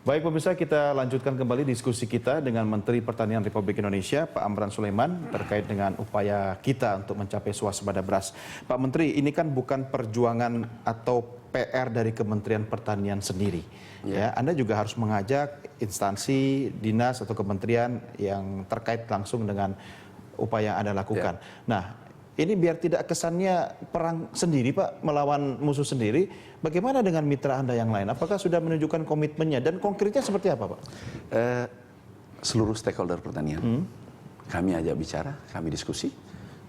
Baik pemirsa, kita lanjutkan kembali diskusi kita dengan Menteri Pertanian Republik Indonesia, Pak Amran Sulaiman, terkait dengan upaya kita untuk mencapai swasembada beras. Pak Menteri, ini kan bukan perjuangan atau PR dari Kementerian Pertanian sendiri. Ya, Anda juga harus mengajak instansi, dinas atau kementerian yang terkait langsung dengan upaya yang Anda lakukan. Nah, ini biar tidak kesannya perang sendiri Pak, melawan musuh sendiri. Bagaimana dengan mitra Anda yang lain? Apakah sudah menunjukkan komitmennya dan konkretnya seperti apa Pak? Seluruh stakeholder pertanian, kami ajak bicara, kami diskusi.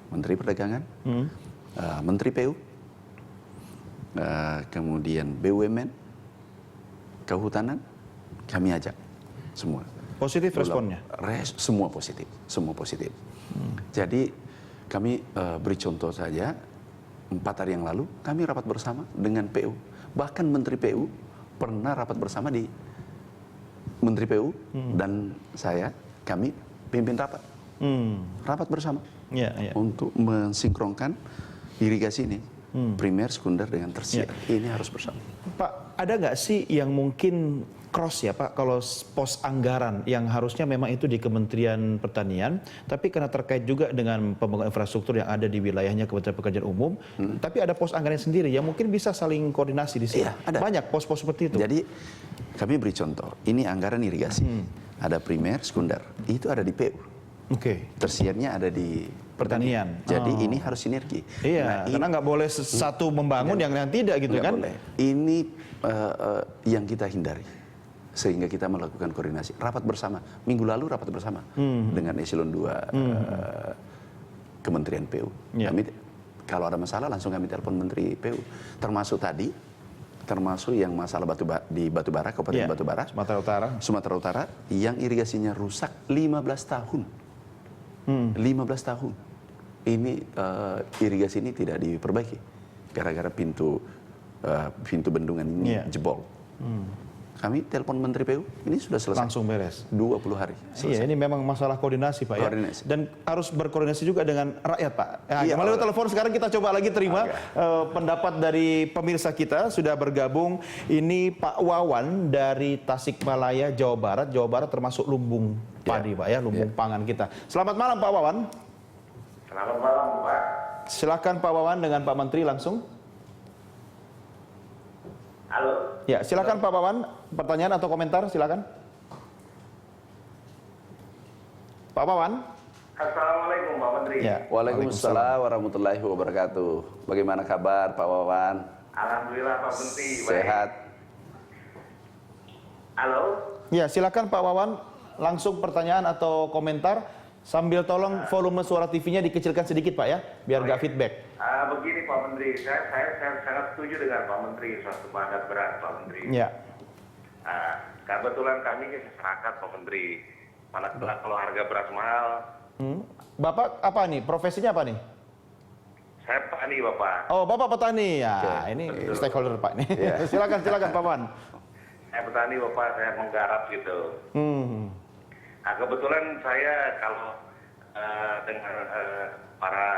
Menteri Perdagangan, Menteri PU, kemudian BUMN, Kehutanan, kami ajak semua. Positif responnya? Semua positif, semua positif. Jadi kami beri contoh saja, 4 hari yang lalu kami rapat bersama dengan PU. Bahkan Menteri PU pernah rapat bersama di Menteri PU dan kami pimpin rapat. Rapat bersama untuk mensinkronkan irigasi ini. Primer, sekunder dengan tersier. Ini harus bersama. Pak, ada nggak sih yang mungkin cross ya Pak, kalau pos anggaran yang harusnya memang itu di Kementerian Pertanian, tapi karena terkait juga dengan pembangunan infrastruktur yang ada di wilayahnya Kementerian Pekerjaan Umum, tapi ada pos anggaran sendiri yang mungkin bisa saling koordinasi di sini. Iya, ada. Banyak pos-pos seperti itu. Jadi kami beri contoh, ini anggaran irigasi, ada primer, sekunder, itu ada di PU. Tersiernya ada di Pertanian. Jadi ini harus sinergi. Iya, karena nggak boleh satu membangun yang lain tidak gitu kan? Boleh. Ini yang kita hindari. Sehingga kita melakukan koordinasi. Rapat bersama. Minggu lalu rapat bersama dengan eselon 2 Kementerian PU. Kami, kalau ada masalah langsung kami telepon Menteri PU. Termasuk tadi, termasuk yang masalah di Batubara, Kabupaten Batubara, Sumatera Utara, yang irigasinya rusak 15 tahun. 15 tahun. Ini irigasi ini tidak diperbaiki gara-gara pintu bendungan ini jebol. Kami telepon Menteri PU, ini sudah selesai. Langsung beres. 20 hari. Selesai. Iya, ini memang masalah koordinasi Pak koordinasi. Ya. Dan harus berkoordinasi juga dengan rakyat Pak. Ya, melalui telepon sekarang kita coba lagi terima pendapat dari pemirsa kita sudah bergabung. Ini Pak Wawan dari Tasikmalaya, Jawa Barat. Jawa Barat termasuk lumbung padi Pak ya, lumbung pangan kita. Selamat malam Pak Wawan. Selamat malam Pak. Silakan Pak Wawan dengan Pak Menteri langsung. Halo. Ya, silakan Pak Wawan, pertanyaan atau komentar silakan. Pak Wawan. Assalamualaikum Pak Menteri. Ya. Waalaikumsalam warahmatullahi wabarakatuh. Bagaimana kabar Pak Wawan? Alhamdulillah Pak Menteri. Sehat. Halo. Ya, silakan Pak Wawan, langsung pertanyaan atau komentar. Sambil tolong volume suara TV-nya dikecilkan sedikit Pak ya, biar nggak feedback. Begini Pak Menteri, saya sangat setuju dengan Pak Menteri swasembada beras Pak Menteri. Ya. Kebetulan kami masyarakat Pak Menteri, mana kalau harga beras mahal. Bapak apa nih? Profesinya apa nih? Saya petani Bapak. Oh Bapak petani ya, ini stakeholder Pak nih. Silakan Pak Wan. Saya petani Bapak, saya menggarap gitu. Kebetulan saya kalau dengan para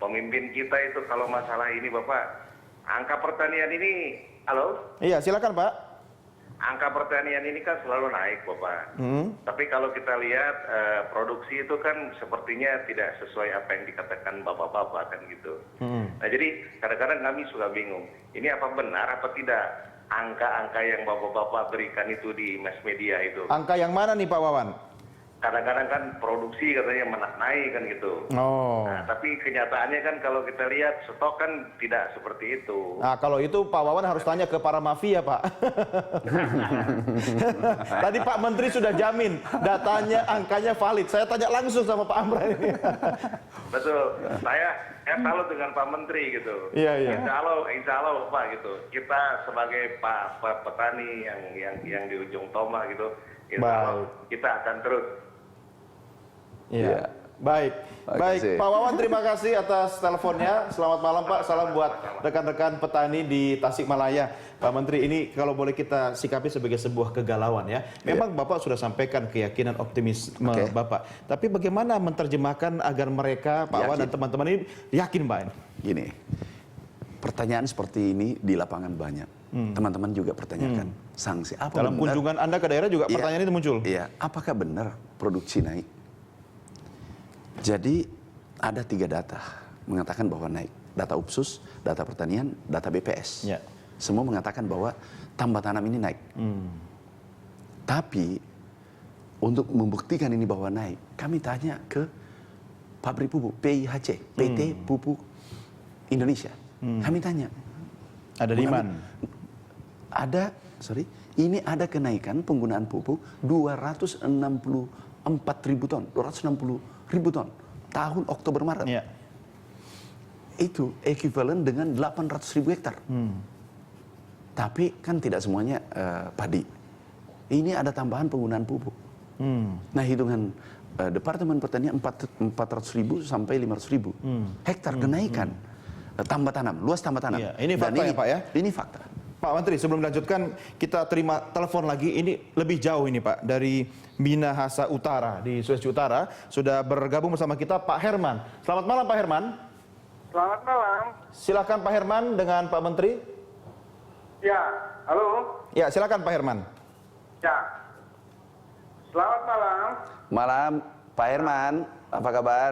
pemimpin kita itu kalau masalah ini Bapak, angka pertanian ini, halo? Iya silakan Pak. Angka pertanian ini kan selalu naik Bapak. Tapi kalau kita lihat produksi itu kan sepertinya tidak sesuai apa yang dikatakan Bapak-Bapak kan gitu. Nah jadi kadang-kadang kami suka bingung, ini apa benar apa tidak? Angka-angka yang Bapak-Bapak berikan itu di mass media itu. Angka yang mana nih Pak Wawan? Kadang-kadang kan produksi katanya naik kan gitu. Nah, tapi kenyataannya kan kalau kita lihat stok kan tidak seperti itu. Nah kalau itu Pak Wawan harus tanya ke para mafia Pak. Tadi Pak Menteri sudah jamin datanya, angkanya valid. Saya tanya langsung sama Pak Amran ini. Betul. Saya salut dengan Pak Menteri gitu. Iya. Insya Allah Pak gitu. Kita sebagai Pak petani yang di ujung tombak gitu, kita akan terus. Iya. Baik. Pak Wawan terima kasih atas teleponnya. Selamat malam Pak. Salam buat rekan-rekan petani di Tasikmalaya. Pak Menteri, ini kalau boleh kita sikapi sebagai sebuah kegalauan ya. Memang Bapak sudah sampaikan keyakinan optimisme Bapak. Tapi bagaimana menerjemahkan agar mereka, Pak Wawan dan teman-teman ini yakin Pak? Gini, pertanyaan seperti ini di lapangan banyak. teman-teman juga pertanyakan sanksi apa Dalam benar? kunjungan Anda ke daerah juga Iya. pertanyaan itu muncul. Iya, apakah benar produksi naik? Jadi ada 3 data mengatakan bahwa naik. Data UPSUS, data pertanian, data BPS. Ya. Semua mengatakan bahwa tambah tanam ini naik. Tapi untuk membuktikan ini bahwa naik, kami tanya ke pabrik pupuk PIHC, PT Pupuk Indonesia. Kami tanya. Ada demand. Ini ada kenaikan penggunaan pupuk 264 ribu ton, 260 ribu ton tahun Oktober Maret. Ya. Itu ekuivalen dengan 800 ribu hektar. Tapi kan tidak semuanya padi. Ini ada tambahan penggunaan pupuk. Nah, hitungan Departemen Pertanian 400 ribu sampai 500 ribu hektar kenaikan tambah tanam, luas tambah tanam. Iya, ini Dan fakta ya, Pak ya? Ini fakta. Pak Menteri, sebelum dilanjutkan, kita terima telepon lagi. Ini lebih jauh ini Pak, dari Minahasa Utara di Sulawesi Utara. Sudah bergabung bersama kita Pak Herman. Selamat malam Pak Herman. Selamat malam. Silakan Pak Herman dengan Pak Menteri. Ya, halo. Ya, silakan Pak Herman. Ya. Selamat malam. Malam, Pak Herman, apa kabar?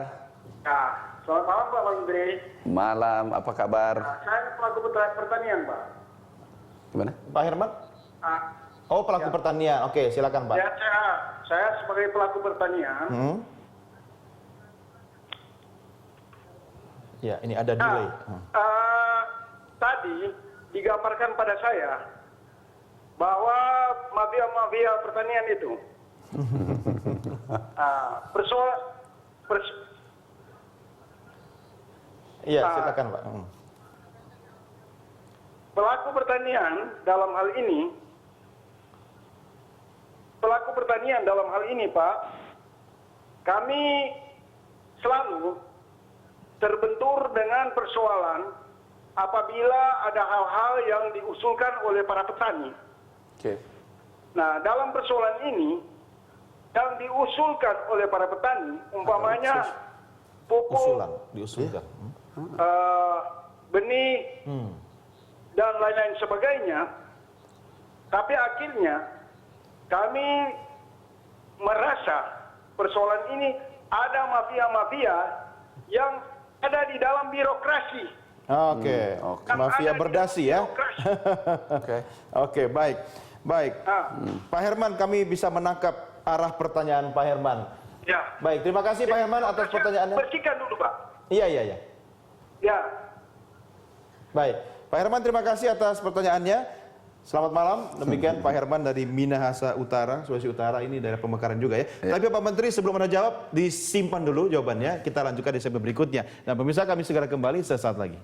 Ya, selamat malam Pak Menteri. Malam, apa kabar? Nah, saya pelaku pertanian, Pak. Gimana? Pak Herman? Ah, Oh, pelaku pertanian. Oke, silakan Pak. ya, saya sebagai pelaku pertanian. Ya, ini ada delay. Tadi digambarkan pada saya bahwa mafia pertanian itu Iya, silakan Pak. pelaku pertanian dalam hal ini, Pak, kami selalu terbentur dengan persoalan apabila ada hal-hal yang diusulkan oleh para petani. Oke. Nah, dalam persoalan ini yang diusulkan oleh para petani, umpamanya pupuk, Diusulkan. benih, dan lain-lain sebagainya. Tapi akhirnya kami merasa persoalan ini ada mafia-mafia yang ada di dalam birokrasi. Oke, mafia berdasi ya. Oke, baik. Pak Herman, kami bisa menangkap arah pertanyaan Pak Herman. Ya. Baik, terima kasih Pak Herman atas pertanyaannya. Bersihkan dulu, Pak. Iya. Ya. Baik, Pak Herman terima kasih atas pertanyaannya. Selamat malam, demikian Pak Herman dari Minahasa Utara, Sulawesi Utara, ini daerah pemekaran juga ya. Tapi Pak Menteri sebelum Anda jawab, disimpan dulu jawabannya, kita lanjutkan di segmen berikutnya. Dan pemirsa kami segera kembali sesaat lagi.